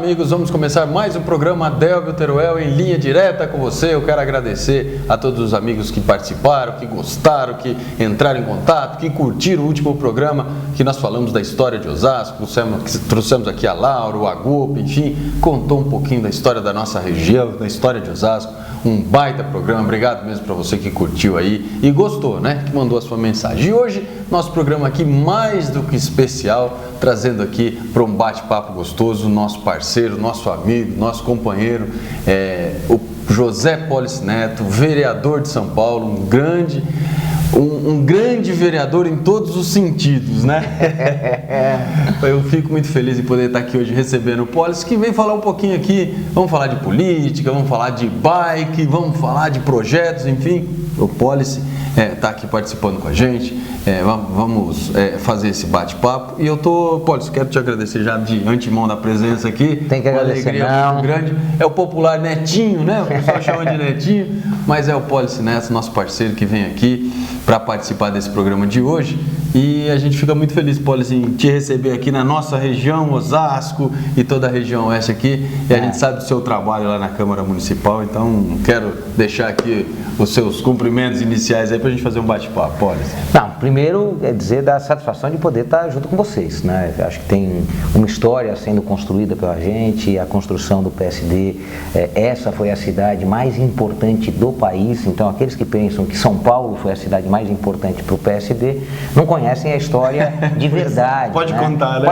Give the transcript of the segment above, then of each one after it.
amigos, vamos começar mais um programa Delvio Teruel em linha direta com você. Eu quero agradecer a todos os amigos que participaram, que gostaram, que entraram em contato, que curtiram o último programa que nós falamos da história de Osasco, trouxemos aqui a Laura, o Agope, enfim, contou um pouquinho da história da nossa região, da história de Osasco. Um baita programa, obrigado mesmo para você que curtiu aí e gostou, né? Que mandou a sua mensagem. E hoje, nosso programa aqui mais do que especial, trazendo aqui para um bate-papo gostoso, nosso parceiro, nosso amigo, nosso companheiro, o José Polici Neto, vereador de São Paulo, um grande vereador em todos os sentidos, né? Eu fico muito feliz em poder estar aqui hoje recebendo o Polici, que vem falar um pouquinho aqui, vamos falar de política, vamos falar de bike, vamos falar de projetos, enfim, o Polici está aqui participando com a gente, vamos fazer esse bate-papo e Polici, quero te agradecer já de antemão da presença aqui. Tem que agradecer, alegria não. Muito grande, é o popular Netinho, né? O pessoal chama de Netinho, mas é o Polici Neto, nosso parceiro que vem aqui para participar desse programa de hoje e a gente fica muito feliz, Polici, em te receber aqui na nossa região, Osasco e toda a região oeste aqui, e a gente sabe do seu trabalho lá na Câmara Municipal, então quero deixar aqui os seus cumprimentos iniciais aí para a gente fazer um bate-papo, Polici. Não, primeiro é dizer da satisfação de poder estar junto com vocês, né? Acho que tem uma história sendo construída pela gente, a construção do PSD, essa foi a cidade mais importante do país, então aqueles que pensam que São Paulo foi a cidade mais importante para o PSD, não conhecem a história de verdade. Pode, né? Contar, né?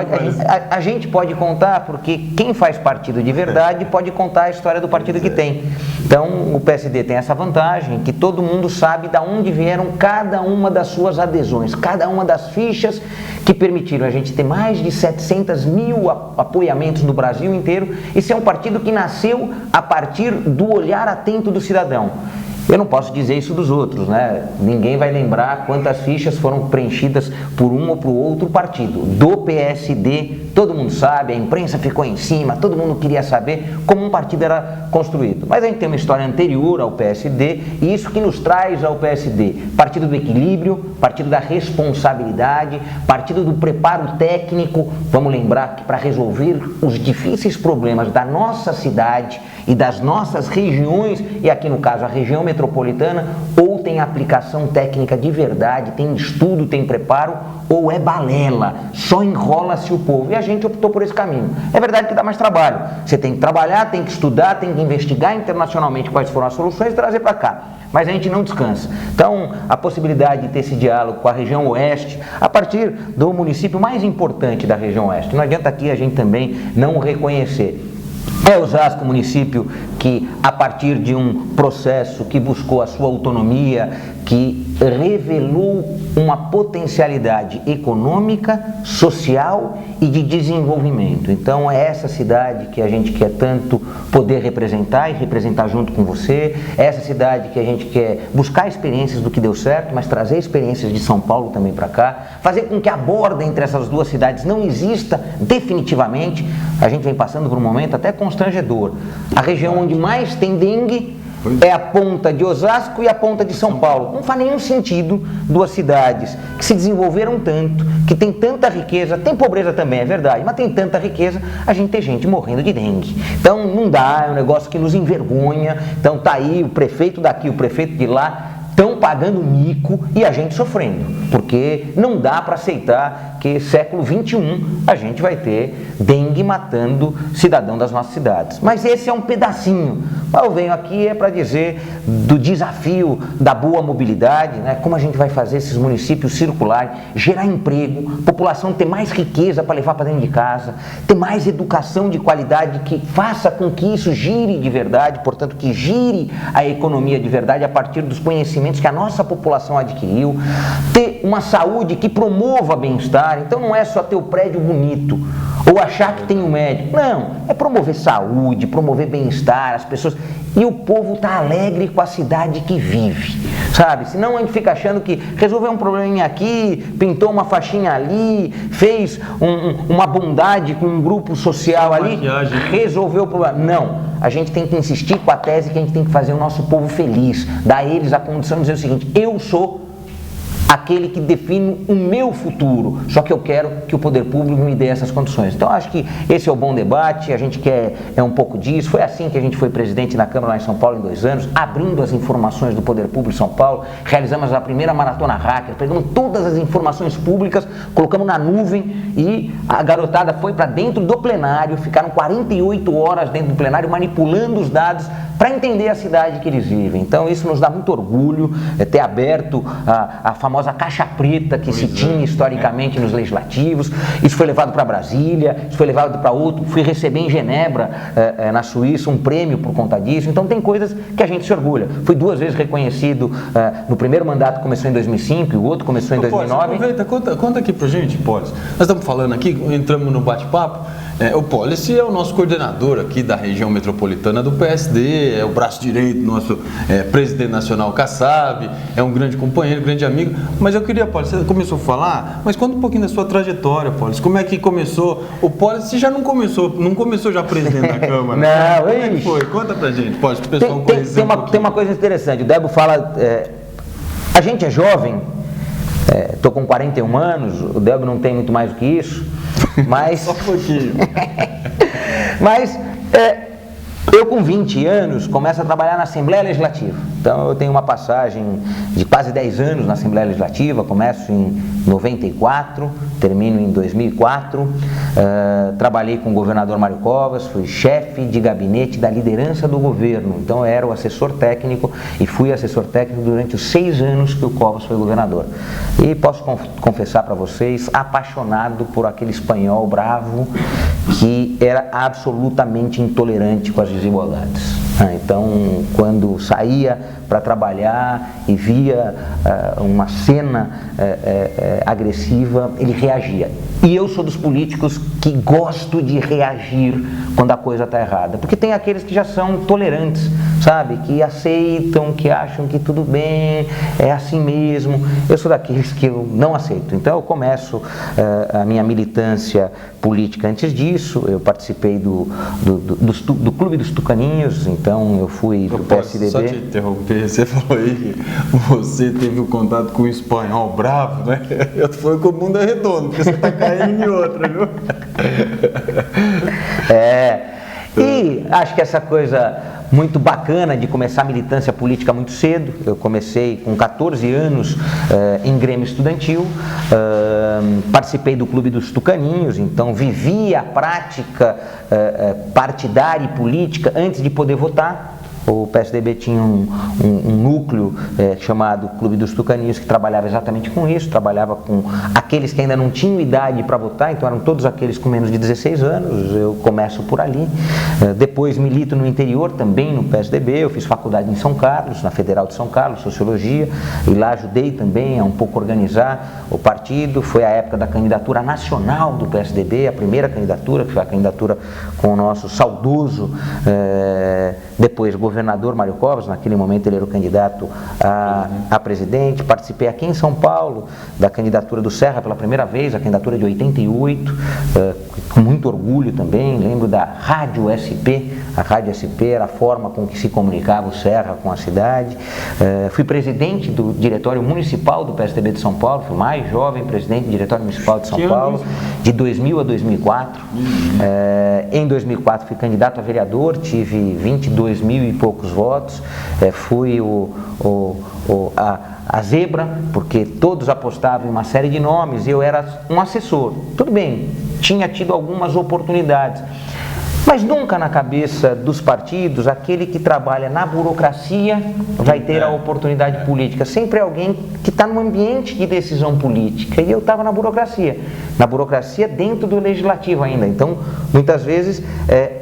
A gente pode contar porque quem faz partido de verdade pode contar a história do partido que tem. Então o PSD tem essa vantagem que todo mundo sabe de onde vieram cada uma das suas adesões, cada uma das fichas que permitiram a gente ter mais de 700 mil apoiamentos no Brasil inteiro e ser um partido que nasceu a partir do olhar atento do cidadão. Eu não posso dizer isso dos outros, né? Ninguém vai lembrar quantas fichas foram preenchidas por um ou por outro partido. Do PSD, todo mundo sabe, a imprensa ficou em cima, todo mundo queria saber como um partido era construído. Mas a gente tem uma história anterior ao PSD e isso que nos traz ao PSD. Partido do equilíbrio, partido da responsabilidade, partido do preparo técnico. Vamos lembrar que para resolver os difíceis problemas da nossa cidade e das nossas regiões, e aqui no caso a região metropolitana, ou tem aplicação técnica de verdade, tem estudo, tem preparo, ou é balela, só enrola-se o povo. E a gente optou por esse caminho. É verdade que dá mais trabalho. Você tem que trabalhar, tem que estudar, tem que investigar internacionalmente quais foram as soluções e trazer para cá. Mas a gente não descansa. Então, a possibilidade de ter esse diálogo com a região oeste, a partir do município mais importante da região oeste, não adianta aqui a gente também não reconhecer. É Osasco, município que, a partir de um processo que buscou a sua autonomia, que revelou uma potencialidade econômica, social e de desenvolvimento. Então é essa cidade que a gente quer tanto poder representar e representar junto com você, é essa cidade que a gente quer buscar experiências do que deu certo, mas trazer experiências de São Paulo também para cá, fazer com que a borda entre essas duas cidades não exista definitivamente. A gente vem passando por um momento até constrangedor. A região onde mais tem dengue é a ponta de Osasco e a ponta de São Paulo. Não faz nenhum sentido duas cidades que se desenvolveram tanto, que tem tanta riqueza, tem pobreza também, é verdade, mas tem tanta riqueza, a gente tem gente morrendo de dengue. Então não dá, é um negócio que nos envergonha. Então tá aí o prefeito daqui, o prefeito de lá, estão pagando mico e a gente sofrendo, porque não dá para aceitar que século XXI a gente vai ter dengue matando cidadão das nossas cidades. Mas esse é um pedacinho. Eu venho aqui para dizer do desafio da boa mobilidade, né? Como a gente vai fazer esses municípios circularem, gerar emprego, população ter mais riqueza para levar para dentro de casa, ter mais educação de qualidade que faça com que isso gire de verdade, portanto que gire a economia de verdade a partir dos conhecimentos que a nossa população adquiriu, ter uma saúde que promova bem-estar. Então não é só ter o prédio bonito ou achar que tem um médico, não, é promover saúde, promover bem-estar, as pessoas, e o povo tá alegre com a cidade que vive, sabe? Senão a gente fica achando que resolveu um probleminha aqui, pintou uma faixinha ali, fez uma bondade com um grupo social ali, resolveu o problema. Não, a gente tem que insistir com a tese que a gente tem que fazer o nosso povo feliz, dar a eles a condição de dizer o seguinte: eu sou aquele que define o meu futuro, só que eu quero que o poder público me dê essas condições. Então acho que esse é o bom debate, a gente quer um pouco disso. Foi assim que a gente foi presidente na Câmara lá em São Paulo em 2 anos, abrindo as informações do poder público em São Paulo, realizamos a primeira maratona hacker, pegamos todas as informações públicas, colocamos na nuvem e a garotada foi para dentro do plenário, ficaram 48 horas dentro do plenário manipulando os dados para entender a cidade que eles vivem. Então isso nos dá muito orgulho, ter aberto a famosa caixa preta que se tinha historicamente nos legislativos. Isso foi levado para Brasília, isso foi levado para outro, fui receber em Genebra, na Suíça, um prêmio por conta disso. Então tem coisas que a gente se orgulha. Fui 2 vezes reconhecido, no primeiro mandato começou em 2005 e o outro começou em 2009. Aproveita, conta aqui pra gente, Polis. Nós estamos falando aqui, entramos no bate-papo. O Polis é o nosso coordenador aqui da região metropolitana do PSD, é o braço direito do nosso presidente nacional Kassab, é um grande companheiro, grande amigo. Mas eu queria, Polis, você começou a falar, mas conta um pouquinho da sua trajetória, Polis. Como é que começou? O Polis, você já não começou já presidente da Câmara? Não, como é que foi? Conta pra gente, Polis, pro pessoal conhecer tem uma coisa interessante, o Debo fala, a gente é jovem, estou com 41 anos, o Debo não tem muito mais do que isso, mas... Só um pouquinho. Mas eu com 20 anos começo a trabalhar na Assembleia Legislativa. Então eu tenho uma passagem de quase 10 anos na Assembleia Legislativa, começo em 94, termino em 2004, trabalhei com o governador Mário Covas, fui chefe de gabinete da liderança do governo, então eu era o assessor técnico e fui assessor técnico durante os 6 anos que o Covas foi governador. E posso confessar para vocês, apaixonado por aquele espanhol bravo que era absolutamente intolerante com as desigualdades. Então, quando saía para trabalhar e via uma cena agressiva, ele reagia. E eu sou dos políticos que gosto de reagir quando a coisa está errada, porque tem aqueles que já são tolerantes, sabe? Que aceitam, que acham que tudo bem, é assim mesmo. Eu sou daqueles que eu não aceito. Então eu começo a minha militância política antes disso. Eu participei do Clube dos Tucaninhos, então eu fui do PSDB. Só te interromper, você falou aí que você teve um contato com o espanhol bravo, né? Eu tô falando que o mundo é redondo, porque você tá caindo em outra, viu? E acho que essa coisa muito bacana de começar a militância política muito cedo. Eu comecei com 14 anos em Grêmio Estudantil, participei do Clube dos Tucaninhos, então vivi a prática partidária e política antes de poder votar. O PSDB tinha um núcleo chamado Clube dos Tucaninhos que trabalhava exatamente com isso, trabalhava com aqueles que ainda não tinham idade para votar, então eram todos aqueles com menos de 16 anos, eu começo por ali. Depois milito no interior, também no PSDB, eu fiz faculdade em São Carlos, na Federal de São Carlos, Sociologia, e lá ajudei também a um pouco organizar o partido. Foi a época da candidatura nacional do PSDB, a primeira candidatura, que foi a candidatura com o nosso saudoso, depois governador Mário Covas. Naquele momento ele era o candidato a presidente. Participei aqui em São Paulo da candidatura do Serra pela primeira vez, a candidatura de 88, com muito orgulho também. Lembro da Rádio SP, a Rádio SP era a forma com que se comunicava o Serra com a cidade. Fui presidente do Diretório Municipal do PSDB de São Paulo, fui o mais jovem presidente do Diretório Municipal de São Paulo, de 2000 a 2004. Em 2004 fui candidato a vereador, tive 22 mil e poucos votos, fui a zebra, porque todos apostavam em uma série de nomes e eu era um assessor. Tudo bem, tinha tido algumas oportunidades, mas nunca na cabeça dos partidos aquele que trabalha na burocracia vai ter a oportunidade política. Sempre é alguém que está no ambiente de decisão política, e eu estava na burocracia dentro do legislativo ainda, então muitas vezes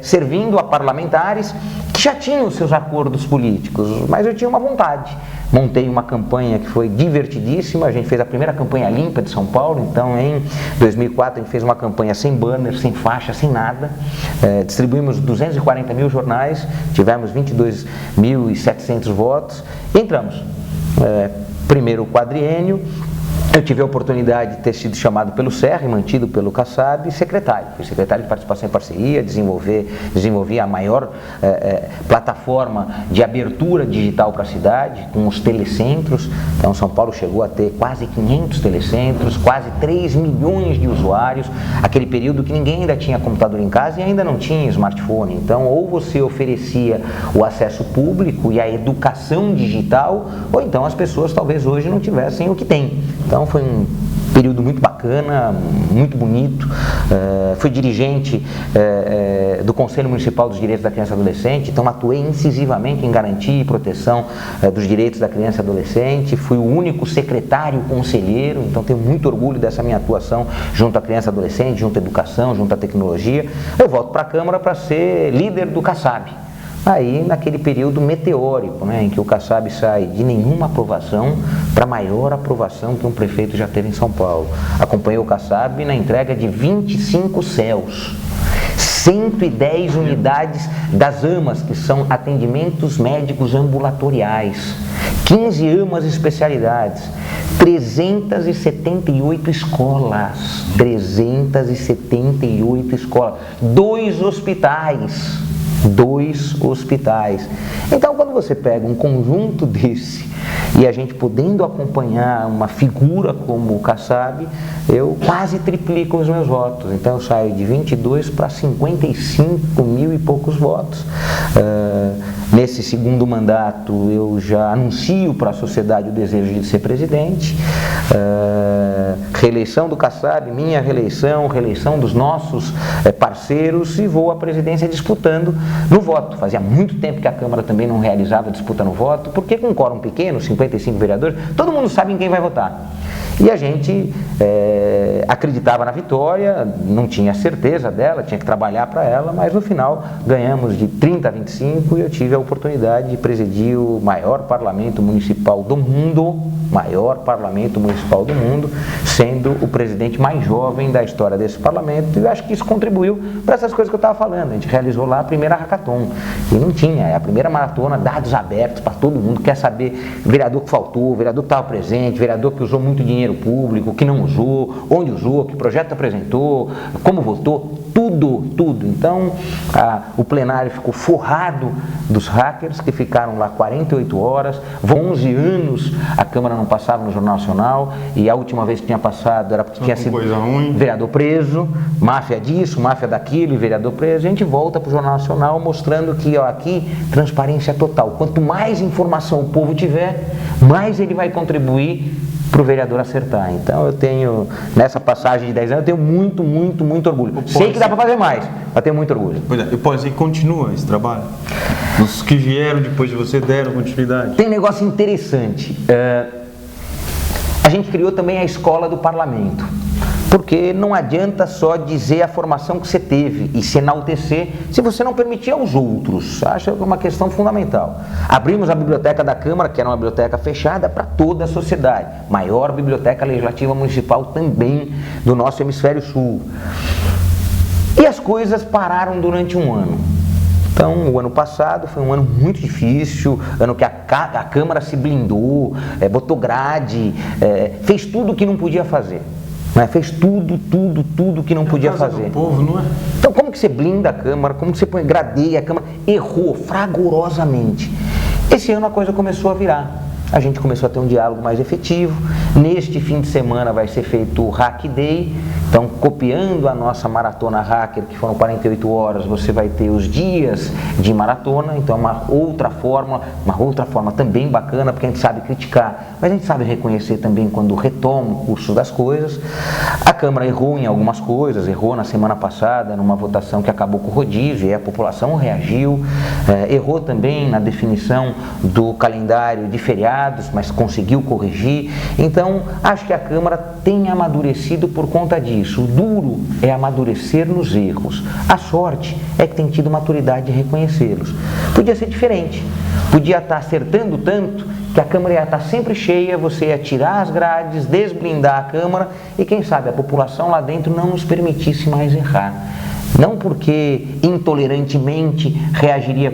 servindo a parlamentares que já tinham seus acordos políticos, mas eu tinha uma vontade. Montei uma campanha que foi divertidíssima, a gente fez a primeira campanha limpa de São Paulo, então em 2004 a gente fez uma campanha sem banner, sem faixa, sem nada, distribuímos 240 mil jornais, tivemos 22.700 votos e entramos. Primeiro quadriênio, eu tive a oportunidade de ter sido chamado pelo Serra e mantido pelo Kassab secretário. Fui secretário de Participação e Parceria, desenvolvi a maior plataforma de abertura digital para a cidade, com os telecentros. Então São Paulo chegou a ter quase 500 telecentros, quase 3 milhões de usuários, aquele período que ninguém ainda tinha computador em casa e ainda não tinha smartphone. Então ou você oferecia o acesso público e a educação digital, ou então as pessoas talvez hoje não tivessem o que tem. Então foi um período muito bacana, muito bonito. Fui dirigente do Conselho Municipal dos Direitos da Criança e Adolescente, então atuei incisivamente em garantia e proteção dos direitos da criança e adolescente. Fui o único secretário conselheiro, então tenho muito orgulho dessa minha atuação junto à criança e adolescente, junto à educação, junto à tecnologia. Eu volto para a Câmara para ser líder do CASAB. Aí, naquele período meteórico, né, em que o CASAB sai de nenhuma aprovação para a maior aprovação que um prefeito já teve em São Paulo. Acompanhei o CASAB na entrega de 25 CELs, 110 unidades das AMAs, que são atendimentos médicos ambulatoriais, 15 AMAs especialidades, 378 escolas, 378 escolas, 2 hospitais. Então, quando você pega um conjunto desse e a gente podendo acompanhar uma figura como o CASAB, eu quase triplico os meus votos. Então eu saio de 22 para 55 mil e poucos votos. Nesse segundo mandato eu já anuncio para a sociedade o desejo de ser presidente. Reeleição do CASAB, minha reeleição, reeleição dos nossos parceiros, e vou à presidência disputando no voto. Fazia muito tempo que a Câmara também não realizava disputa no voto, porque com um quórum pequeno, 55 vereadores, todo mundo sabe em quem vai votar. E a gente acreditava na vitória, não tinha certeza dela, tinha que trabalhar para ela, mas no final ganhamos de 30 a 25 e eu tive a oportunidade de presidir o maior parlamento municipal do mundo, sendo o presidente mais jovem da história desse parlamento. E eu acho que isso contribuiu para essas coisas que eu estava falando. A gente realizou lá a primeira hackathon, e não tinha, é a primeira maratona, dados abertos para todo mundo, quer saber vereador que faltou, vereador que estava presente, vereador que usou muito dinheiro público, que não usou, onde usou, que projeto apresentou, como votou, tudo. Então, o plenário ficou forrado dos hackers, que ficaram lá 48 horas, 11 anos a Câmara não passava no Jornal Nacional, e a última vez que tinha passado era porque tinha sido vereador preso, máfia disso, máfia daquilo, e vereador preso. A gente volta para o Jornal Nacional mostrando que aqui, transparência total. Quanto mais informação o povo tiver, mais ele vai contribuir para o vereador acertar. Então eu tenho, nessa passagem de 10 anos, eu tenho muito orgulho. Sei que dá para fazer mais, mas tenho muito orgulho. Pois é, e pode continua esse trabalho? Os que vieram depois de você deram continuidade? Tem um negócio interessante. A gente criou também a escola do parlamento. Porque não adianta só dizer a formação que você teve e se enaltecer se você não permitir aos outros. Acho que é uma questão fundamental. Abrimos a biblioteca da Câmara, que era uma biblioteca fechada para toda a sociedade. Maior biblioteca legislativa municipal também do nosso hemisfério sul. E as coisas pararam durante um ano. Então, o ano passado foi um ano muito difícil, ano que a Câmara se blindou, botou grade, fez tudo o que não podia fazer. Fez tudo que não podia fazer. Do povo, não é? Então, como que você blinda a Câmara? Como que você gradeia a Câmara? Errou fragorosamente. Esse ano a coisa começou a virar. A gente começou a ter um diálogo mais efetivo. Neste fim de semana vai ser feito o Hack Day. Então, copiando a nossa maratona hacker, que foram 48 horas, você vai ter os dias de maratona. Então, uma outra forma também bacana, porque a gente sabe criticar, mas a gente sabe reconhecer também quando retoma o curso das coisas. A Câmara errou em algumas coisas, errou na semana passada, numa votação que acabou com o rodízio, e a população reagiu. Errou também na definição do calendário de feriados, mas conseguiu corrigir. Então, acho que a Câmara tem amadurecido por conta disso. O duro é amadurecer nos erros. A sorte é que tem tido maturidade de reconhecê-los. Podia ser diferente. Podia estar acertando tanto que a Câmara ia estar sempre cheia, você ia tirar as grades, desblindar a Câmara e, quem sabe, a população lá dentro não nos permitisse mais errar. Não porque intolerantemente reagiria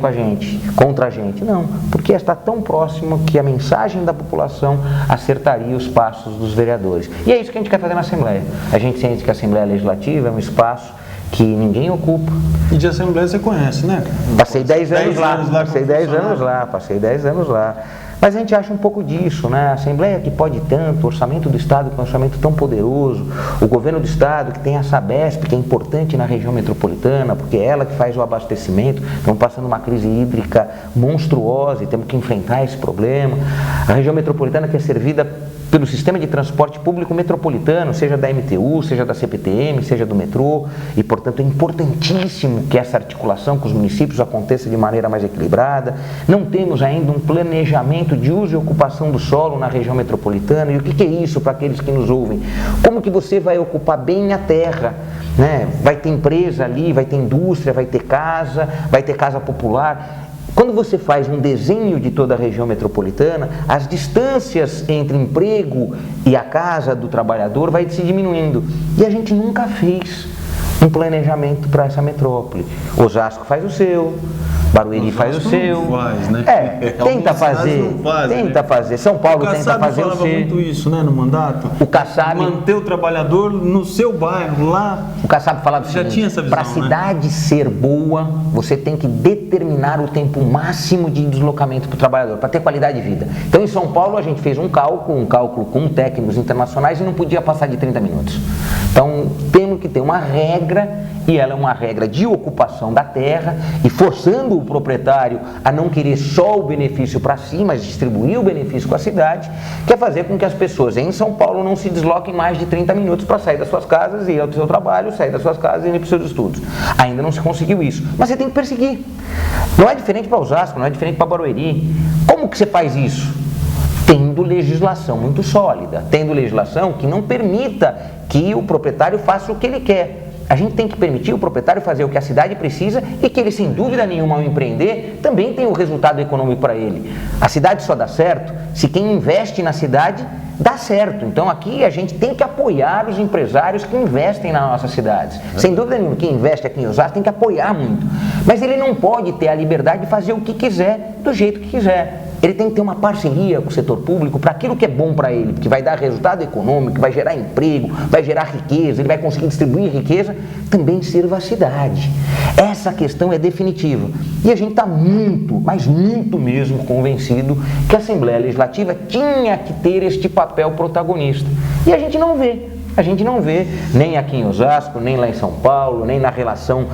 contra a gente, não, porque está tão próximo que a mensagem da população acertaria os passos dos vereadores. E é isso que a gente quer fazer na Assembleia. A gente sente que a Assembleia Legislativa é um espaço que ninguém ocupa. E de Assembleia você conhece, né? Passei 10 anos lá, passei 10 anos lá. Mas a gente acha um pouco disso, né? A Assembleia que pode tanto, o orçamento do Estado que é um orçamento tão poderoso, o governo do Estado que tem a Sabesp, que é importante na região metropolitana, porque é ela que faz o abastecimento, estamos passando uma crise hídrica monstruosa e temos que enfrentar esse problema. A região metropolitana que é servida pelo sistema de transporte público metropolitano, seja da MTU, seja da CPTM, seja do metrô, e portanto é importantíssimo que essa articulação com os municípios aconteça de maneira mais equilibrada. Não temos ainda um planejamento de uso e ocupação do solo na região metropolitana. E o que é isso para aqueles que nos ouvem? Como que você vai ocupar bem a terra? Né? Vai ter empresa ali, vai ter indústria, vai ter casa popular. Quando você faz um desenho de toda a região metropolitana, as distâncias entre emprego e a casa do trabalhador vai se diminuindo. E a gente nunca fez um planejamento para essa metrópole. Osasco faz o seu, Barueri faz o seu. Faz, né? Tenta fazer. São Paulo tenta fazer o seu. Muito isso, né, no mandato. O Kassab manter o trabalhador no seu bairro, lá. O Kassab falava o seguinte: para a cidade ser boa, você tem que determinar o tempo máximo de deslocamento para o trabalhador, para ter qualidade de vida. Então, em São Paulo, a gente fez um cálculo com técnicos internacionais e não podia passar de 30 minutos. Então, temos que ter uma regra, e ela é uma regra de ocupação da terra, e forçando o proprietário a não querer só o benefício para si, mas distribuir o benefício com a cidade, que é fazer com que as pessoas em São Paulo não se desloquem mais de 30 minutos para sair das suas casas e ir ao seu trabalho, sair das suas casas e ir para os seus estudos. Ainda não se conseguiu isso, mas você tem que perseguir. Não é diferente para Osasco, não é diferente para Barueri. Como que você faz isso? Tendo legislação muito sólida, tendo legislação que não permita que o proprietário faça o que ele quer. A gente tem que permitir o proprietário fazer o que a cidade precisa e que ele, sem dúvida nenhuma, ao empreender, também tem o resultado econômico para ele. A cidade só dá certo se quem investe na cidade dá certo. Então aqui a gente tem que apoiar os empresários que investem nas nossas cidades. Sem dúvida nenhuma, quem investe aqui em Osasco tem que apoiar muito. Mas ele não pode ter a liberdade de fazer o que quiser, do jeito que quiser. Ele tem que ter uma parceria com o setor público para aquilo que é bom para ele, porque vai dar resultado econômico, vai gerar emprego, vai gerar riqueza, ele vai conseguir distribuir riqueza, também sirva a cidade. Essa questão é definitiva. E a gente está muito, mas muito mesmo convencido que a Assembleia Legislativa tinha que ter este papel protagonista. E a gente não vê. A gente não vê, nem aqui em Osasco, nem lá em São Paulo, nem na relação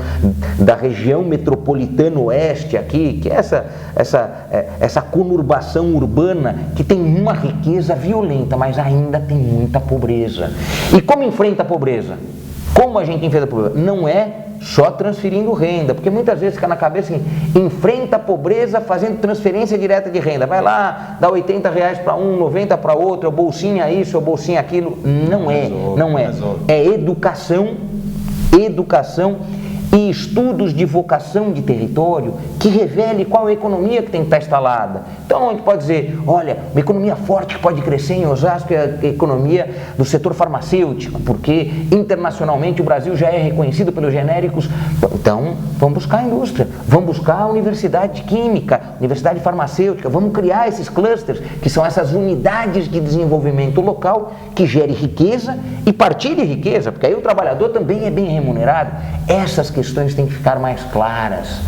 da região metropolitana oeste aqui, que é essa conurbação urbana que tem uma riqueza violenta, mas ainda tem muita pobreza. E como enfrenta a pobreza? Como a gente enfrenta a pobreza? Não é só transferindo renda, porque muitas vezes fica na cabeça assim, enfrenta a pobreza fazendo transferência direta de renda. Vai lá, dá R$80 para um, 90 para outro, é o bolsinha isso, é o bolsinha aquilo. Não é. É educação e estudos de vocação de território que revele qual é a economia que tem que estar instalada. Então a gente pode dizer, olha, uma economia forte que pode crescer em Osasco é a economia do setor farmacêutico, porque internacionalmente o Brasil já é reconhecido pelos genéricos. Então vamos buscar a indústria, vamos buscar a universidade de química, universidade farmacêutica, vamos criar esses clusters, que são essas unidades de desenvolvimento local que gere riqueza e partilhe riqueza, porque aí o trabalhador também é bem remunerado. Essas questões têm que ficar mais claras.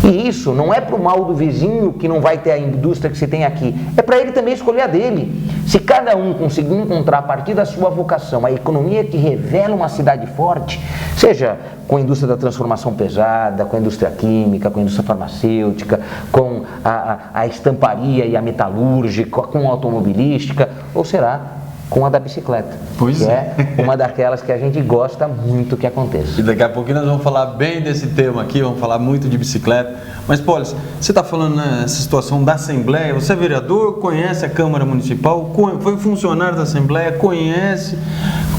E isso não é para o mal do vizinho que não vai ter a indústria que se tem aqui, é para ele também escolher a dele. Se cada um conseguir encontrar a partir da sua vocação a economia que revela uma cidade forte, seja com a indústria da transformação pesada, com a indústria química, com a indústria farmacêutica, com a estamparia e a metalúrgica, com a automobilística, ou será com a da bicicleta, que é uma daquelas que a gente gosta muito que aconteça. E daqui a pouquinho nós vamos falar bem desse tema aqui, vamos falar muito de bicicleta. Mas, Polis, você está falando nessa situação da Assembleia, você é vereador, conhece a Câmara Municipal, foi funcionário da Assembleia, conhece.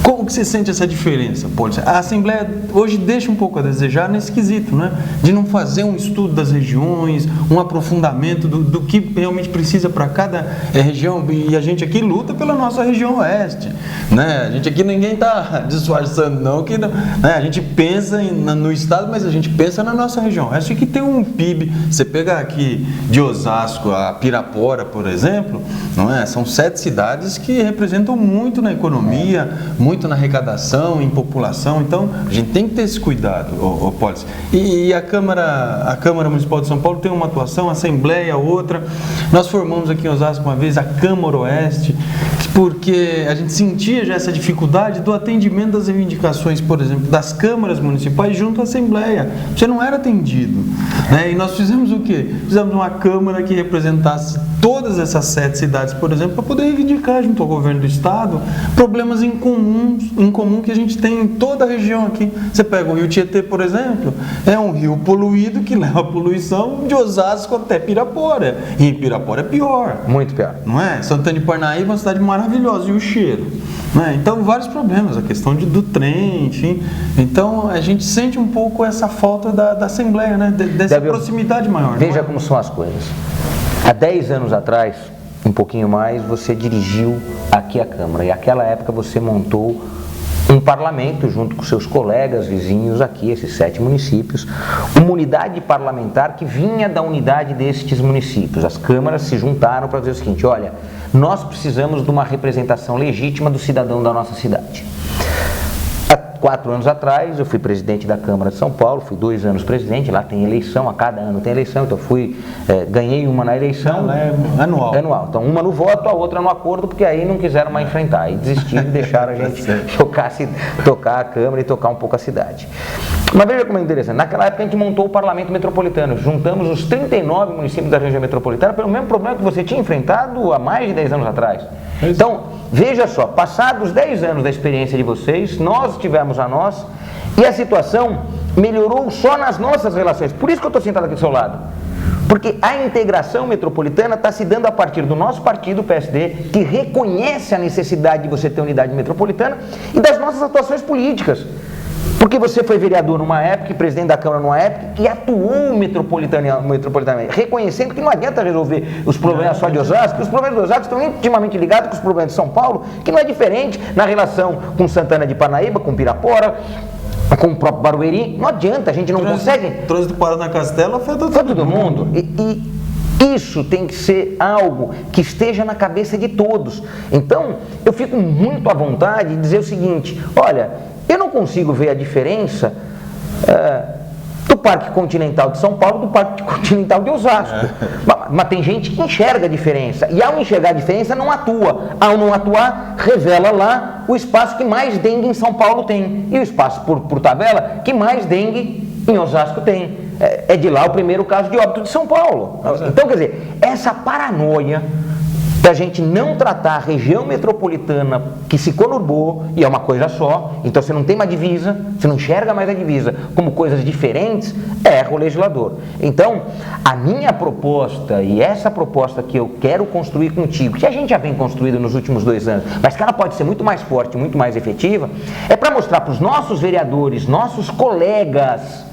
Como que você sente essa diferença, Polis? A Assembleia hoje deixa um pouco a desejar nesse quesito, né? De não fazer um estudo das regiões, um aprofundamento do que realmente precisa para cada região. E a gente aqui luta pela nossa região oeste, né? A gente aqui, ninguém está disfarçando não, que não, né? A gente pensa no estado, mas a gente pensa na nossa região oeste, que tem um PIB. Você pega aqui de Osasco a Pirapora, por exemplo, não é? São 7 cidades que representam muito na economia, muito na arrecadação, em população. Então, a gente tem que ter esse cuidado, Pólice. E a Câmara Municipal de São Paulo tem uma atuação, a Assembleia outra. Nós formamos aqui em Osasco uma vez a Câmara Oeste, porque a gente sentia já essa dificuldade do atendimento das reivindicações, por exemplo, das câmaras municipais junto à Assembleia. Você não era atendido, né? E nós fizemos o quê? Fizemos uma Câmara que representasse todas essas 7 cidades, por exemplo, para poder reivindicar junto ao governo do estado problemas em comum que a gente tem em toda a região aqui. Você pega o Rio Tietê, por exemplo, é um rio poluído que leva a poluição de Osasco até Pirapora. E em Pirapora é pior. Muito pior. Não é? Santana de Parnaíba é uma cidade maravilhosa, e o cheiro. Não é? Então, vários problemas, a questão do trem, enfim. Então, a gente sente um pouco essa falta da Assembleia, né? Dessa proximidade maior. Veja como são as coisas. Há 10 anos atrás, um pouquinho mais, você dirigiu aqui a Câmara. E naquela época você montou um parlamento junto com seus colegas vizinhos aqui, esses 7 municípios, uma unidade parlamentar que vinha da unidade destes municípios. As câmaras se juntaram para dizer o seguinte: olha, nós precisamos de uma representação legítima do cidadão da nossa cidade. Há 4 anos atrás, eu fui presidente da Câmara de São Paulo, fui 2 anos presidente, lá tem eleição, a cada ano tem eleição, então ganhei uma na eleição. Não, é anual. Então, uma no voto, a outra no acordo, porque aí não quiseram mais enfrentar, e desistiram e deixaram a gente tocar a Câmara e tocar um pouco a cidade. Mas veja como é interessante, naquela época a gente montou o Parlamento Metropolitano, juntamos os 39 municípios da região metropolitana pelo mesmo problema que você tinha enfrentado há mais de 10 anos atrás. Então, veja só, passados 10 anos da experiência de vocês, nós tivemos a nós, e a situação melhorou só nas nossas relações. Por isso que eu estou sentado aqui do seu lado. Porque a integração metropolitana está se dando a partir do nosso partido, o PSD, que reconhece a necessidade de você ter unidade metropolitana, e das nossas atuações políticas. Porque você foi vereador numa época, e presidente da Câmara numa época, que atuou metropolitanamente, reconhecendo que não adianta resolver os problemas só de Osasco, que os problemas de Osasco estão intimamente ligados com os problemas de São Paulo, que não é diferente na relação com Santana de Parnaíba, com Pirapora, com o próprio Barueri. Não adianta, a gente não consegue... Trânsito do Paraná Castelo afeta todo mundo. E isso tem que ser algo que esteja na cabeça de todos. Então, eu fico muito à vontade de dizer o seguinte: olha, eu não consigo ver a diferença do Parque Continental de São Paulo do Parque Continental de Osasco. Mas tem gente que enxerga a diferença. E ao enxergar a diferença, não atua. Ao não atuar, revela lá o espaço que mais dengue em São Paulo tem. E o espaço, por tabela, que mais dengue em Osasco tem. É de lá o primeiro caso de óbito de São Paulo. Então, quer dizer, essa paranoia da gente não tratar a região metropolitana que se conurbou, e é uma coisa só, então você não tem uma divisa, você não enxerga mais a divisa como coisas diferentes, erra o legislador. Então, a minha proposta, e essa proposta que eu quero construir contigo, que a gente já vem construindo nos últimos 2 anos, mas que ela pode ser muito mais forte, muito mais efetiva, é para mostrar para os nossos vereadores, nossos colegas,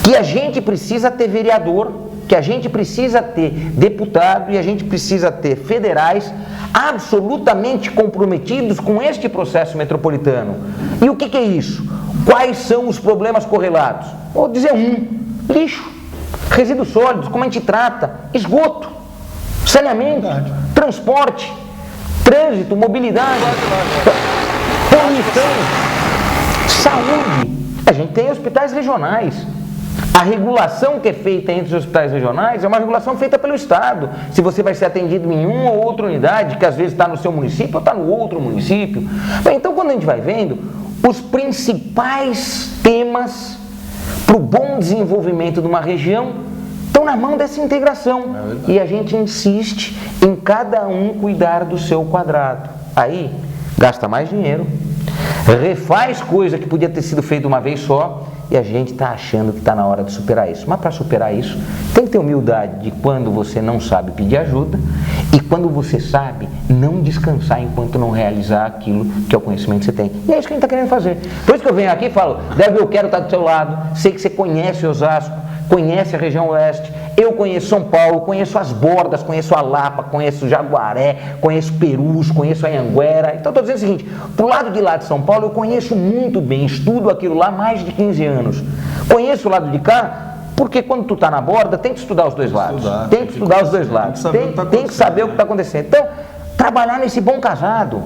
que a gente precisa ter vereador, que a gente precisa ter deputado e a gente precisa ter federais absolutamente comprometidos com este processo metropolitano. E o que é isso? Quais são os problemas correlatos? Vou dizer lixo, resíduos sólidos, como a gente trata, esgoto, saneamento, transporte, trânsito, mobilidade, poluição, saúde. A gente tem hospitais regionais. A regulação que é feita entre os hospitais regionais é uma regulação feita pelo Estado. Se você vai ser atendido em uma ou outra unidade, que às vezes está no seu município ou está no outro município. Bem, então, quando a gente vai vendo, os principais temas para o bom desenvolvimento de uma região estão na mão dessa integração. E a gente insiste em cada um cuidar do seu quadrado. Aí, gasta mais dinheiro, refaz coisa que podia ter sido feita uma vez só, e a gente está achando que está na hora de superar isso. Mas para superar isso, tem que ter humildade de quando você não sabe pedir ajuda e quando você sabe não descansar enquanto não realizar aquilo que é o conhecimento que você tem. E é isso que a gente está querendo fazer. Por isso que eu venho aqui e falo: Débora, eu quero estar do seu lado, sei que você conhece Osasco, conhece a região oeste, eu conheço São Paulo, conheço as Bordas, conheço a Lapa, conheço Jaguaré, conheço Perus, conheço a Anhanguera. Então estou dizendo o seguinte: pro lado de lá de São Paulo eu conheço muito bem, estudo aquilo lá há mais de 15 anos. Conheço o lado de cá Porque quando tu está na borda, tem que estudar os dois lados. Tem que estudar os dois lados. Tem que saber o que está acontecendo. Então, trabalhar nesse bom casado.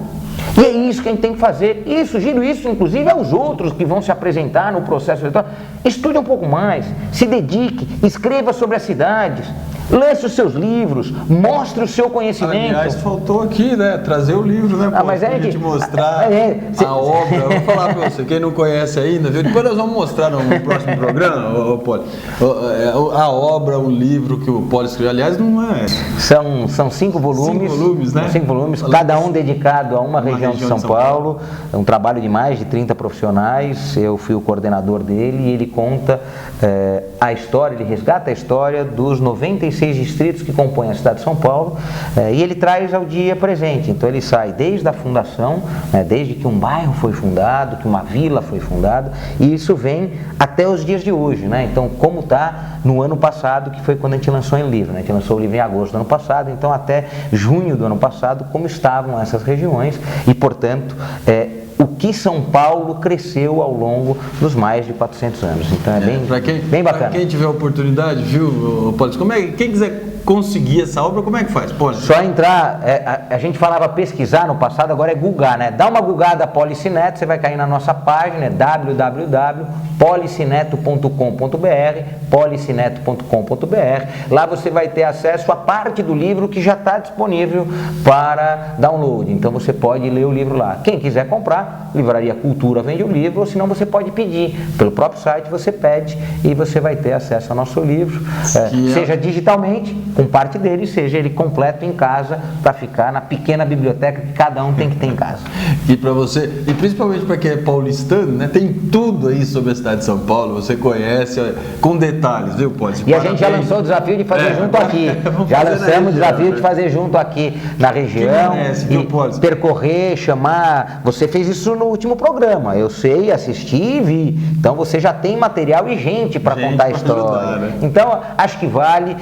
E é isso que a gente tem que fazer. E sugiro isso, inclusive, aos outros que vão se apresentar no processo eleitoral. Estude um pouco mais, se dedique, escreva sobre as cidades, lance os seus livros, mostre o seu conhecimento. Aliás, faltou aqui, né, trazer o livro, né, pô, mas pra gente mostrar a obra. Eu vou falar pra você, quem não conhece ainda, viu? Depois nós vamos mostrar no próximo programa, Poli, a obra, o livro que o Poli escreveu. Aliás, não é... São 5 volumes. 5 volumes, né? 5 volumes, cada um dedicado a uma região de São Paulo. É um trabalho de mais de 30 profissionais. Eu fui o coordenador dele e ele conta a história, ele resgata a história dos 96 distritos que compõem a cidade de São Paulo, e ele traz ao dia presente. Então ele sai desde a fundação, desde que um bairro foi fundado, que uma vila foi fundada, e isso vem até os dias de hoje, né? Então, como está no ano passado, que foi quando a gente lançou o livro, né? A gente lançou o livro em agosto do ano passado, então até junho do ano passado, como estavam essas regiões, e portanto o que São Paulo cresceu ao longo dos mais de 400 anos. Então é bem bacana. Para quem tiver oportunidade, viu, Poli, quem quiser conseguir essa obra, como é que faz, Poli? Só entrar, a gente falava pesquisar no passado, agora é googar, né? Dá uma googada Policineto, você vai cair na nossa página, www.policineto.com.br, policineto.com.br. Lá você vai ter acesso a parte do livro que já está disponível para download. Então você pode ler o livro lá. Quem quiser comprar, Livraria Cultura vende o livro, ou senão você pode pedir. Pelo próprio site você pede e você vai ter acesso ao nosso livro, seja digitalmente, com parte dele, seja ele completo em casa, para ficar na pequena biblioteca que cada um tem que ter em casa. E para você, e principalmente para quem é paulistano, né, tem tudo aí sobre a cidade de São Paulo, você conhece com detalhes, viu, Poli? E a gente já lançou o desafio de fazer junto aqui. Já lançamos o desafio de fazer junto aqui na região, percorrer, chamar. Você fez isso no último programa, eu sei, assisti e vi. Então você já tem material e gente para contar a história. Ajudar, né? Então acho que vale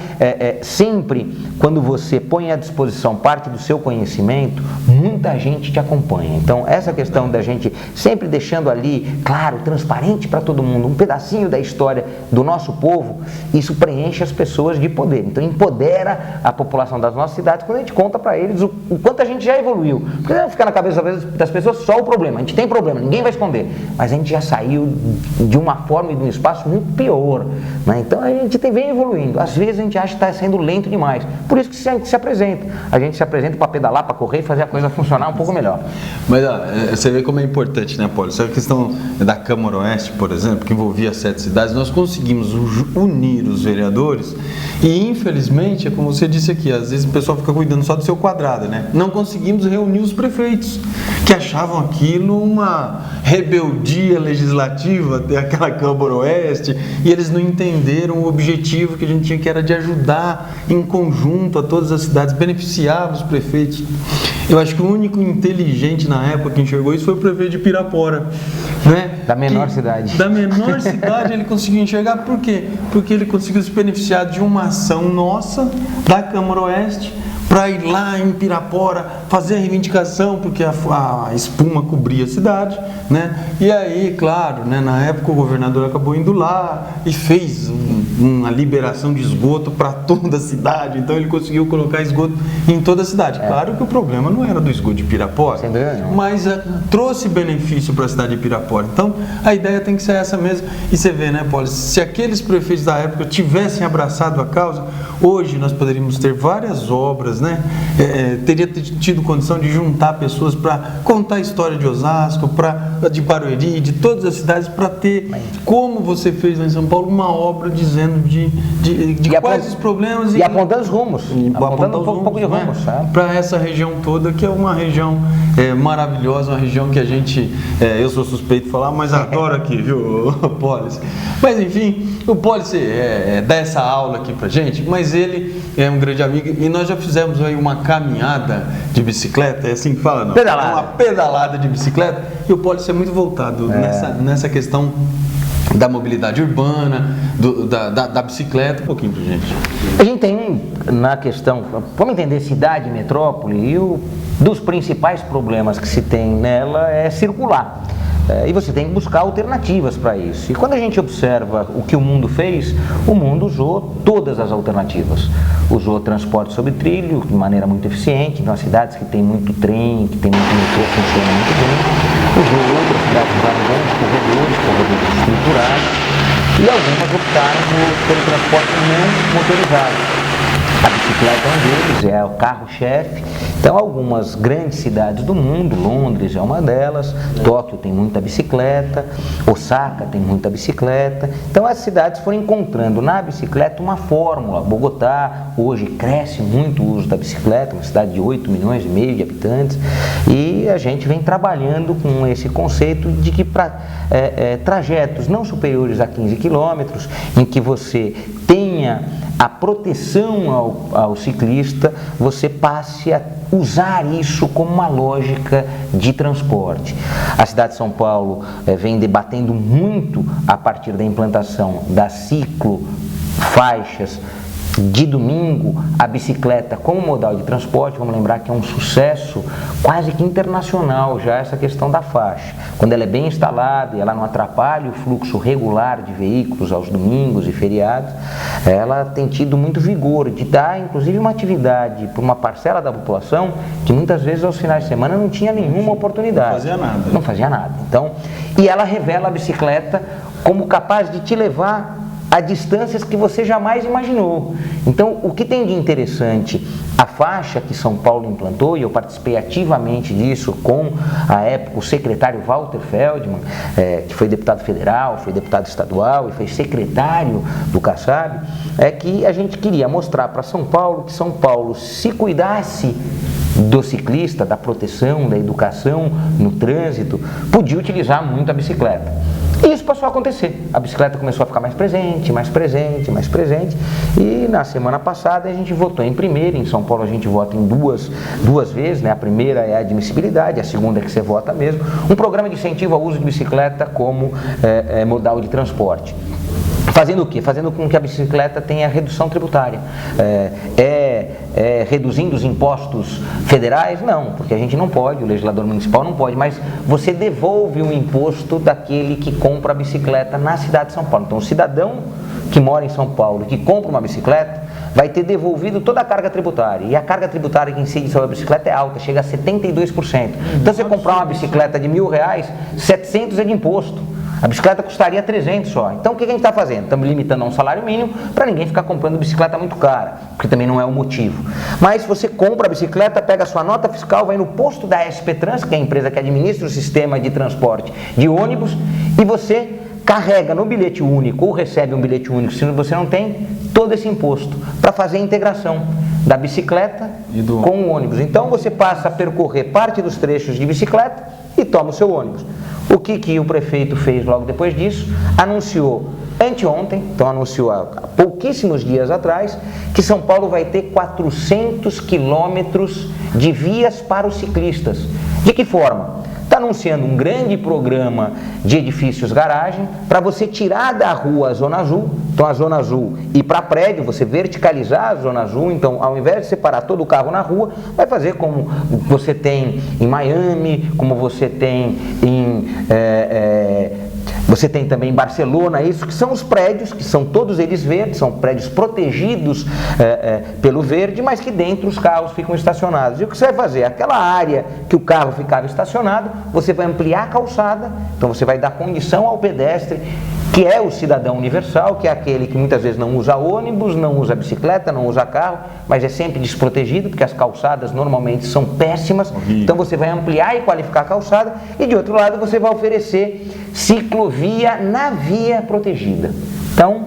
sempre quando você põe à disposição parte do seu conhecimento, muita gente te acompanha. Então essa questão da gente sempre deixando ali, claro, transparente para todo mundo, um pedacinho da história do nosso povo, isso preenche as pessoas de poder. Então empodera a população das nossas cidades quando a gente conta para eles o quanto a gente já evoluiu. Porque não fica na cabeça das pessoas só o problema. A gente tem problema, ninguém vai esconder, mas a gente já saiu de uma forma e de um espaço muito pior, né? Então a gente vem evoluindo. Às vezes a gente acha que está sendo lento demais. Por isso que a gente se apresenta. A gente se apresenta para pedalar, para correr e fazer a coisa funcionar um pouco melhor. Mas você vê como é importante, né, Poli? Essa questão da Câmara Oeste, por exemplo, que envolvia 7 cidades, nós conseguimos unir os vereadores e, infelizmente, é como você disse aqui, às vezes o pessoal fica cuidando só do seu quadrado, né? Não conseguimos reunir os prefeitos, que achavam aquilo uma rebeldia legislativa, aquela Câmara Oeste, e eles não entenderam o objetivo que a gente tinha, que era de ajudar em conjunto a todas as cidades, beneficiava os prefeitos. Eu acho que o único inteligente na época que enxergou isso foi o prefeito de Pirapora, né? Da menor cidade. Da menor cidade ele conseguiu enxergar. Por quê? Porque ele conseguiu se beneficiar de uma ação nossa, da Câmara Oeste, para ir lá em Pirapora fazer a reivindicação, porque a espuma cobria a cidade, né? E aí, claro, né, na época o governador acabou indo lá e fez uma liberação de esgoto para toda a cidade, então ele conseguiu colocar esgoto em toda a cidade. Claro que o problema não era do esgoto de Pirapora, mas trouxe benefício para a cidade de Pirapora. Então a ideia tem que ser essa mesmo. E você vê, né, Poli, se aqueles prefeitos da época tivessem abraçado a causa, hoje nós poderíamos ter várias obras, né? Teria tido condição de juntar pessoas para contar a história de Osasco, de Barueri, de todas as cidades, para ter, como você fez lá em São Paulo, uma obra dizendo de quais os problemas e apontando os rumos, apontando um pouco de rumos, né? Para essa região toda, que é uma região maravilhosa, uma região que a gente, eu sou suspeito de falar, mas adoro aqui, viu, Polis? Mas enfim, o Polis dá essa aula aqui pra gente, mas ele é um grande amigo e nós já fizemos aí uma caminhada de bicicleta, é assim que fala, não? Pedalada. Uma pedalada de bicicleta, e o Polis é muito voltado nessa questão da mobilidade urbana, da bicicleta. Um pouquinho pra gente. A gente tem na questão, vamos entender cidade, metrópole, e dos principais problemas que se tem nela é circular. E você tem que buscar alternativas para isso. E quando a gente observa o que o mundo fez, o mundo usou todas as alternativas. Usou transporte sobre trilho de maneira muito eficiente, então as cidades que tem muito trem, que tem muito metrô, funcionam muito bem. Usou outras cidades que usaram bons corredores estruturados, e algumas optaram pelo transporte não motorizado. A bicicleta é um deles, é o carro-chefe. Então, algumas grandes cidades do mundo, Londres é uma delas, Tóquio tem muita bicicleta, Osaka tem muita bicicleta. Então, as cidades foram encontrando na bicicleta uma fórmula. Bogotá hoje cresce muito o uso da bicicleta, uma cidade de 8,5 milhões de habitantes, e a gente vem trabalhando com esse conceito de que para trajetos não superiores a 15 quilômetros, em que você tenha a proteção ao ciclista, você passe a usar isso como uma lógica de transporte. A cidade de São Paulo vem debatendo muito a partir da implantação das ciclofaixas de domingo, a bicicleta como modal de transporte. Vamos lembrar que é um sucesso quase que internacional já essa questão da faixa. Quando ela é bem instalada e ela não atrapalha o fluxo regular de veículos aos domingos e feriados, ela tem tido muito vigor de dar inclusive uma atividade para uma parcela da população que muitas vezes aos finais de semana não tinha nenhuma oportunidade. Não fazia nada. Não fazia nada. Então, e ela revela a bicicleta como capaz de te levar a distâncias que você jamais imaginou. Então, o que tem de interessante, a faixa que São Paulo implantou, e eu participei ativamente disso com, à época, o secretário Walter Feldman, que foi deputado federal, foi deputado estadual e foi secretário do Kassab, é que a gente queria mostrar para São Paulo que São Paulo, se cuidasse do ciclista, da proteção, da educação no trânsito, podia utilizar muito a bicicleta. E isso passou a acontecer. A bicicleta começou a ficar mais presente, e na semana passada a gente votou em primeira. Em São Paulo a gente vota em duas vezes, né? A primeira é a admissibilidade, a segunda é que você vota mesmo. Um programa de incentivo ao uso de bicicleta como modal de transporte. Fazendo o quê? Fazendo com que a bicicleta tenha redução tributária. Reduzindo os impostos federais? Não, porque a gente não pode, o legislador municipal não pode, mas você devolve o imposto daquele que compra a bicicleta na cidade de São Paulo. Então, o cidadão que mora em São Paulo, que compra uma bicicleta, vai ter devolvido toda a carga tributária. E a carga tributária que incide sobre a bicicleta é alta, chega a 72%. Então, você comprar uma bicicleta de R$1.000, 700 é de imposto. A bicicleta custaria 300 só. Então, o que a gente está fazendo? Estamos limitando a um salário mínimo para ninguém ficar comprando bicicleta muito cara, porque também não é o motivo. Mas você compra a bicicleta, pega a sua nota fiscal, vai no posto da SP Trans, que é a empresa que administra o sistema de transporte de ônibus, e você carrega no bilhete único ou recebe um bilhete único, se você não tem, todo esse imposto para fazer a integração da bicicleta com o ônibus. Então, você passa a percorrer parte dos trechos de bicicleta e toma o seu ônibus. O que o prefeito fez logo depois disso? Anunciou anteontem, então anunciou há pouquíssimos dias atrás, que São Paulo vai ter 400 quilômetros de vias para os ciclistas. De que forma? Está anunciando um grande programa de edifícios garagem para você tirar da rua a Zona Azul, então a Zona Azul ir para prédio, você verticalizar a Zona Azul. Então, ao invés de separar todo o carro na rua, vai fazer como você tem em Miami, como você tem você tem também em Barcelona, isso que são os prédios, que são todos eles verdes, são prédios protegidos pelo verde, mas que dentro os carros ficam estacionados. E o que você vai fazer? Aquela área que o carro ficava estacionado, você vai ampliar a calçada, então você vai dar condição ao pedestre, que é o cidadão universal, que é aquele que muitas vezes não usa ônibus, não usa bicicleta, não usa carro, mas é sempre desprotegido, porque as calçadas normalmente são péssimas. Então você vai ampliar e qualificar a calçada, e de outro lado você vai oferecer ciclovia na via protegida. Então,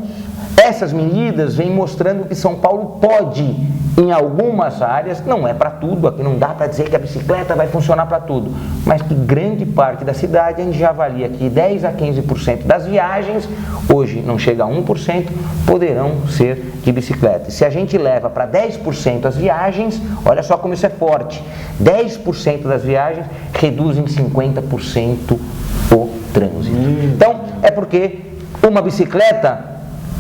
essas medidas vêm mostrando que São Paulo pode, em algumas áreas, não é para tudo, aqui não dá para dizer que a bicicleta vai funcionar para tudo, mas que grande parte da cidade, a gente já avalia que 10 a 15% das viagens, hoje não chega a 1%, poderão ser de bicicleta. E se a gente leva para 10% as viagens, olha só como isso é forte, 10% das viagens reduzem 50% o trânsito. Então, é porque uma bicicleta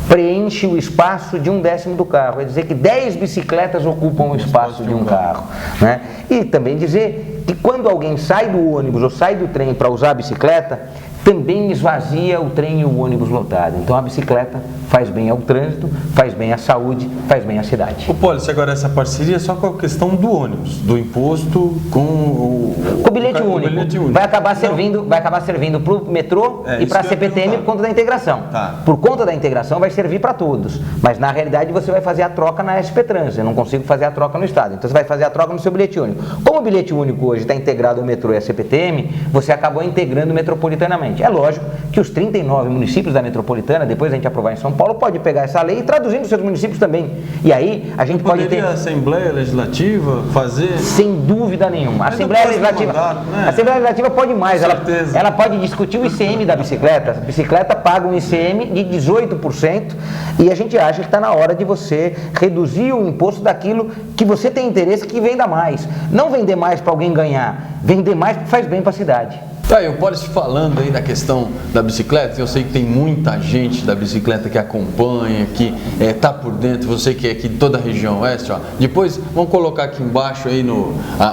preenche o espaço de 1/10 do carro, é dizer que 10 bicicletas ocupam o espaço de um carro, né? E também dizer que quando alguém sai do ônibus ou sai do trem para usar a bicicleta, também esvazia o trem e o ônibus lotado. Então a bicicleta faz bem ao trânsito, faz bem à saúde, faz bem à cidade. O Policy, agora essa parceria é só com a questão do ônibus, do imposto com o bilhete único. Vai acabar servindo para o metrô e para a CPTM por conta da integração. Tá. Por conta da integração vai servir para todos, mas na realidade você vai fazer a troca na SP Trans. Eu não consigo fazer a troca no estado, então você vai fazer a troca no seu bilhete único. Como o bilhete único hoje está integrado ao metrô e à CPTM, você acabou integrando metropolitanamente. É lógico que os 39 municípios da metropolitana, depois a gente aprovar em São Paulo, pode pegar essa lei e traduzir nos seus municípios também. E aí a gente pode ter... a Assembleia Legislativa fazer... Sem dúvida nenhuma. A Assembleia Legislativa pode mais. Ela pode discutir o ICM da bicicleta. A bicicleta paga um ICM de 18% e a gente acha que está na hora de você reduzir o imposto daquilo que você tem interesse que venda mais. Não vender mais para alguém ganhar, vender mais porque faz bem para a cidade. Tá aí, o Policy falando aí da questão da bicicleta, eu sei que tem muita gente da bicicleta que acompanha, que tá por dentro, você que é aqui de toda a região oeste, ó. Depois vamos colocar aqui embaixo aí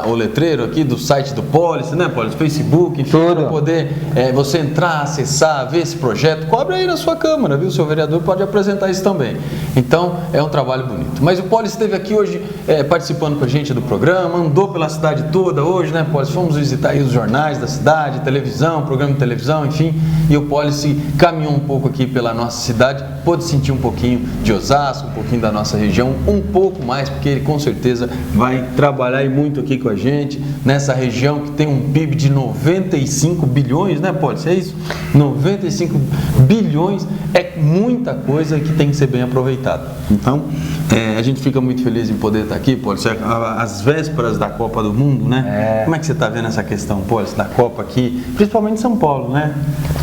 o letreiro aqui do site do Policy, né, Policy? Facebook, enfim, para poder você entrar, acessar, ver esse projeto, cobre aí na sua Câmara, viu? O seu vereador pode apresentar isso também. Então, é um trabalho bonito. Mas o Policy esteve aqui hoje participando com a gente do programa, andou pela cidade toda hoje, né, Policy? Fomos visitar aí os jornais da cidade, televisão, programa de televisão, enfim, e o Policy caminhou um pouco aqui pela nossa cidade, pôde sentir um pouquinho de Osasco, um pouquinho da nossa região, um pouco mais, porque ele com certeza vai trabalhar aí muito aqui com a gente, nessa região que tem um PIB de 95 bilhões, né, Policy? É isso? 95 bilhões é muita coisa que tem que ser bem aproveitada. Então, a gente fica muito feliz em poder estar aqui, Policy, às vésperas da Copa do Mundo, né? Como é que você está vendo essa questão, Policy, da Copa aqui? Principalmente em São Paulo, né?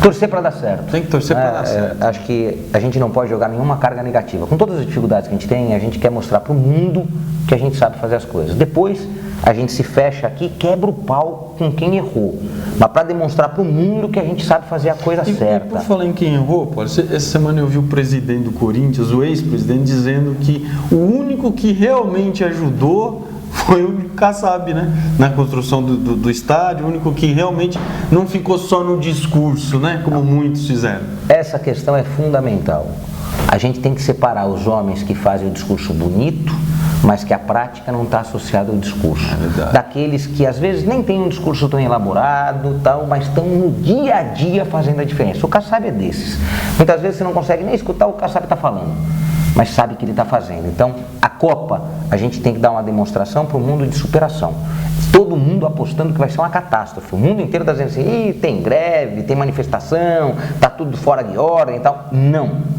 Torcer para dar certo. Tem que torcer para dar certo. Acho que a gente não pode jogar nenhuma carga negativa. Com todas as dificuldades que a gente tem, a gente quer mostrar para o mundo que a gente sabe fazer as coisas. Depois, a gente se fecha aqui, quebra o pau com quem errou. Mas para demonstrar para o mundo que a gente sabe fazer a coisa certa. E por falar em quem errou, Paulo, essa semana eu vi o presidente do Corinthians, o ex-presidente, dizendo que o único que realmente ajudou foi o Kassab, né? Na construção do estádio, o único que realmente não ficou só no discurso, né? Como muitos fizeram. Essa questão é fundamental. A gente tem que separar os homens que fazem o discurso bonito, mas que a prática não está associada ao discurso. Daqueles que às vezes nem têm um discurso tão elaborado, tal, mas estão no dia a dia fazendo a diferença. O Kassab é desses. Muitas vezes você não consegue nem escutar o que o Kassab está falando, mas sabe que ele está fazendo. Então, a Copa, a gente tem que dar uma demonstração para o mundo de superação. Todo mundo apostando que vai ser uma catástrofe. O mundo inteiro está dizendo assim, tem greve, tem manifestação, está tudo fora de ordem e tal. Não.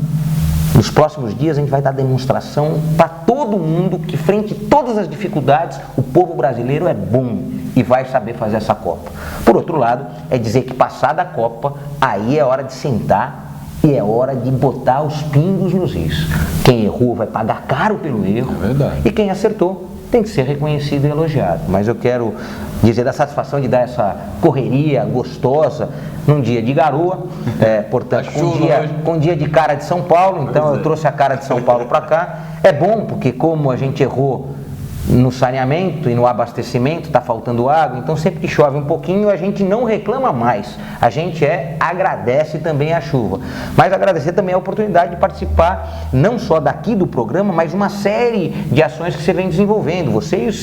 Nos próximos dias a gente vai dar demonstração para todo mundo que, frente a todas as dificuldades, o povo brasileiro é bom e vai saber fazer essa Copa. Por outro lado, é dizer que passada a Copa, aí é hora de sentar e é hora de botar os pingos nos is. Quem errou vai pagar caro pelo erro. É verdade. E quem acertou tem que ser reconhecido e elogiado. Mas eu quero dizer da satisfação de dar essa correria gostosa num dia de garoa, portanto, com um dia de cara de São Paulo. Então eu trouxe a cara de São Paulo para cá. É bom porque como a gente errou no saneamento e no abastecimento, está faltando água, então sempre que chove um pouquinho a gente não reclama mais, a gente agradece também a chuva, mas agradecer também a oportunidade de participar não só daqui do programa, mas uma série de ações que você vem desenvolvendo, você e os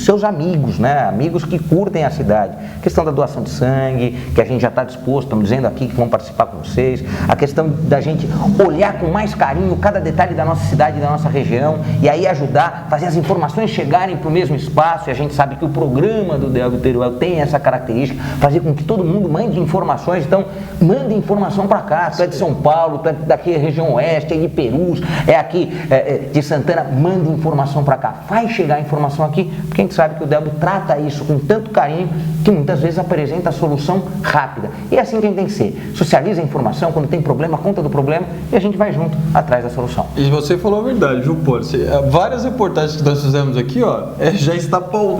seus amigos, né? Amigos que curtem a cidade, a questão da doação de sangue, que a gente já está disposto, estamos dizendo aqui que vamos participar com vocês, a questão da gente olhar com mais carinho cada detalhe da nossa cidade e da nossa região, e aí ajudar, fazer as informações chegarem para o mesmo espaço, e a gente sabe que o programa do Delvio Teruel tem essa característica, fazer com que todo mundo mande informações. Então, mande informação para cá, tu é de São Paulo, tu é daqui da região oeste, é de Perus, é aqui de Santana, mande informação para cá, faz chegar a informação aqui, porque a gente sabe que o Delvio trata isso com tanto carinho, que muitas vezes apresenta a solução rápida, e é assim que a gente tem que ser, socializa a informação, quando tem problema, conta do problema, e a gente vai junto atrás da solução. E você falou a verdade, viu, Policy? Várias reportagens que nós fizemos aqui aqui, ó,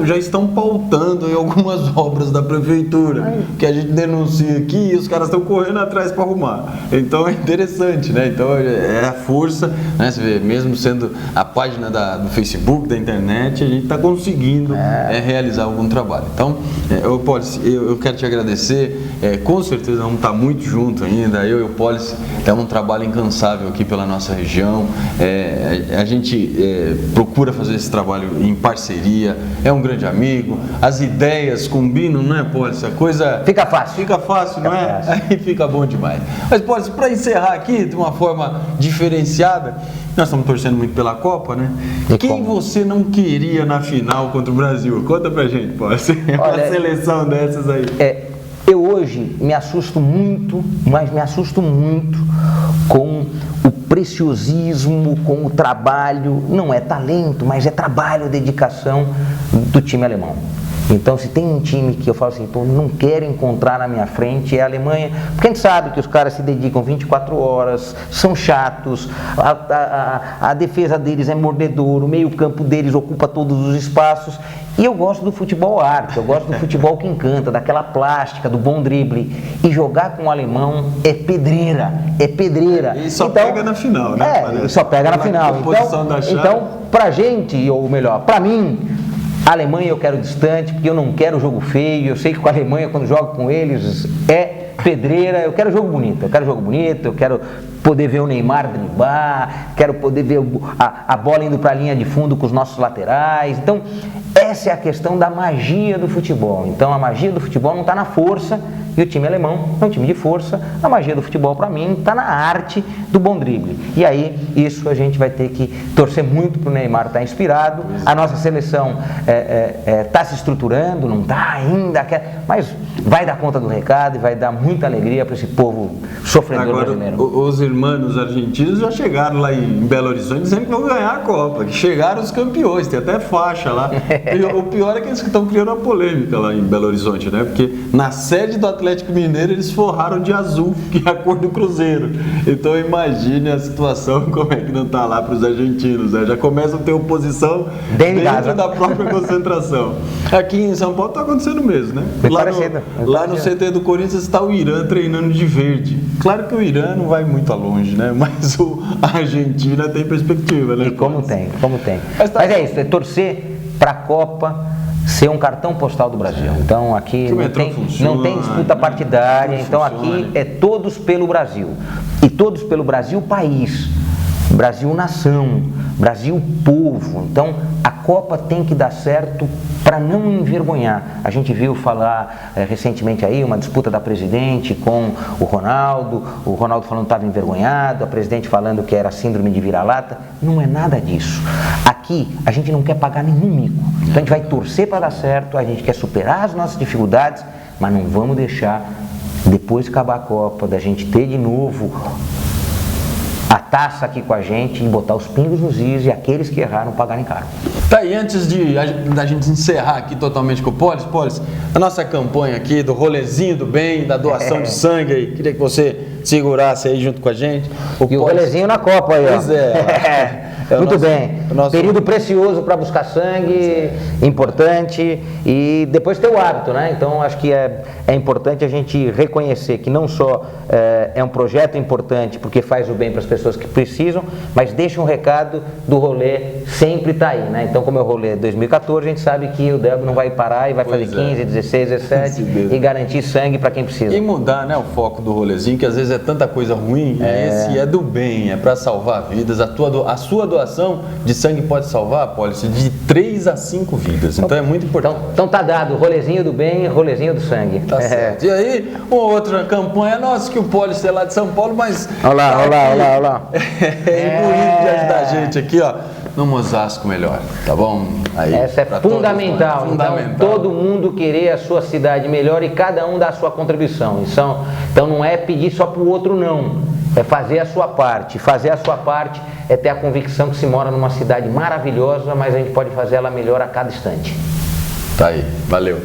já estão pautando em algumas obras da prefeitura, que a gente denuncia aqui e os caras estão correndo atrás para arrumar. Então é interessante, né? Então é a força, né? Você vê, mesmo sendo a página do Facebook, da internet, a gente está conseguindo realizar algum trabalho. Então, eu quero te agradecer, com certeza vamos estar muito juntos ainda, eu e o Policy, é um trabalho incansável aqui pela nossa região, a gente procura fazer esse trabalho em parceria, é um grande amigo, as ideias combinam, não é, Policy? A coisa fica fácil, não é? Aí fica bom demais. Mas, Policy, para encerrar aqui de uma forma diferenciada, nós estamos torcendo muito pela Copa, né? Quem você não queria na final contra o Brasil? Conta pra gente, Policy. Uma seleção dessas aí. Eu hoje me assusto muito, mas me assusto muito com o preciosismo, com o trabalho, não é talento, mas é trabalho, dedicação do time alemão. Então, se tem um time que eu falo assim, não quero encontrar na minha frente, é a Alemanha, porque a gente sabe que os caras se dedicam 24 horas, são chatos, a defesa deles é mordedor, o meio-campo deles ocupa todos os espaços, e eu gosto do futebol arte, eu gosto do futebol que encanta, daquela plástica, do bom drible, e jogar com o alemão é pedreira, E só pega na final, né? Só pega na final. Então, pra gente, ou melhor, pra mim, a Alemanha eu quero distante, porque eu não quero jogo feio, eu sei que com a Alemanha, quando jogo com eles, é pedreira, eu quero jogo bonito, eu quero poder ver o Neymar driblar, quero poder ver a bola indo para a linha de fundo com os nossos laterais. Então, essa é a questão da magia do futebol. Então, a magia do futebol não está na força, e o time alemão é um time de força. A magia do futebol, para mim, está na arte do bom drible. E aí, isso a gente vai ter que torcer muito para o Neymar estar inspirado. A nossa seleção está se estruturando, não está ainda, mas vai dar conta do recado e vai dar muita alegria para esse povo sofredor brasileiro. Os irmãos argentinos já chegaram lá em Belo Horizonte dizendo que vão ganhar a Copa, que chegaram os campeões, tem até faixa lá. O pior é que eles estão criando uma polêmica lá em Belo Horizonte, né? Porque na sede do Atlético Mineiro eles forraram de azul, que é a cor do Cruzeiro. Então imagine a situação, como é que não está lá para os argentinos, né? Já começam a ter oposição dentro da própria concentração. Aqui em São Paulo está acontecendo mesmo, né? Lá no CT do Corinthians está o Irã treinando de verde. Claro que o Irã não vai muito longe, né? Mas a Argentina tem perspectiva, né? E como tem. Mas é isso, é torcer para a Copa ser um cartão postal do Brasil. Então aqui não tem disputa partidária, então aqui é todos pelo Brasil. E todos pelo Brasil país, Brasil nação, Brasil povo. Então a Copa tem que dar certo para não envergonhar. A gente viu falar recentemente aí uma disputa da presidente com o Ronaldo falando que estava envergonhado, a presidente falando que era síndrome de vira-lata. Não é nada disso. Aqui a gente não quer pagar nenhum mico. Então a gente vai torcer para dar certo, a gente quer superar as nossas dificuldades, mas não vamos deixar, depois de acabar a Copa, da gente ter de novo a taça aqui com a gente e botar os pingos nos is e aqueles que erraram pagarem caro. Tá, e antes da gente encerrar aqui totalmente com o Policy, a nossa campanha aqui do rolezinho do bem, da doação de sangue aí, queria que você segurasse aí junto com a gente. O rolezinho na Copa aí, ó. Pois é. Muito bem. Período precioso para buscar sangue, importante, e depois ter o hábito, né? Então acho que é importante a gente reconhecer que não só é um projeto importante porque faz o bem para as pessoas que precisam, mas deixa um recado do rolê sempre tá aí, né? Então, como é o rolê 2014, a gente sabe que o Delgo não vai parar e vai fazer 15, 16, 17 e garantir sangue para quem precisa. E mudar, né, o foco do rolezinho, que às vezes é tanta coisa ruim, esse é do bem, é para salvar vidas. A sua doação de sangue pode salvar, Policy, de 3 a 5 vidas. Então é muito importante. Então tá dado, rolezinho do bem, rolezinho do sangue. Tá certo. E aí, uma outra campanha nossa, que o Policy é lá de São Paulo, mas... Olha lá. É bonito de ajudar a gente aqui, ó. No Osasco melhor, tá bom? Aí, essa é fundamental. Então, todo mundo querer a sua cidade melhor e cada um dar a sua contribuição. Então não é pedir só para o outro, não. É fazer a sua parte. Fazer a sua parte é ter a convicção que se mora numa cidade maravilhosa, mas a gente pode fazer ela melhor a cada instante. Tá aí, valeu.